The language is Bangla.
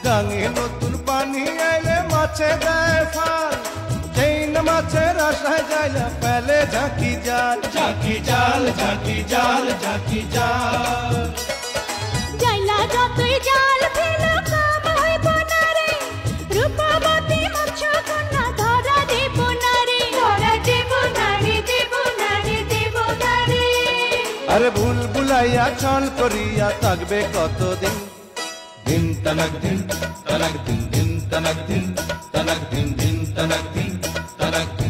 গাঙে নতুন পানি এলে মাছে দেয় ফাল, যেই না মাছের আশায় যাইয়া পেলে ঝাঁকি জাল, ঝাঁকি জাল, ঝাঁকি জাল, ঝাঁকি জাল। জাইলা যতই জাল ফেলো কাম হইব না রে, রূপবতী মৎস্য কন্যা ধরা দেব না রে, ধরা দেব না রে, দেব না রে, দেব না রে। আরে ভুল ভুলাইয়া ছল করিয়া থাকবে কতদিন, দিন তনক দিন তনক দিন, দিন তনক দিন তনক দিন, দিন তনক দিন তনক দিন।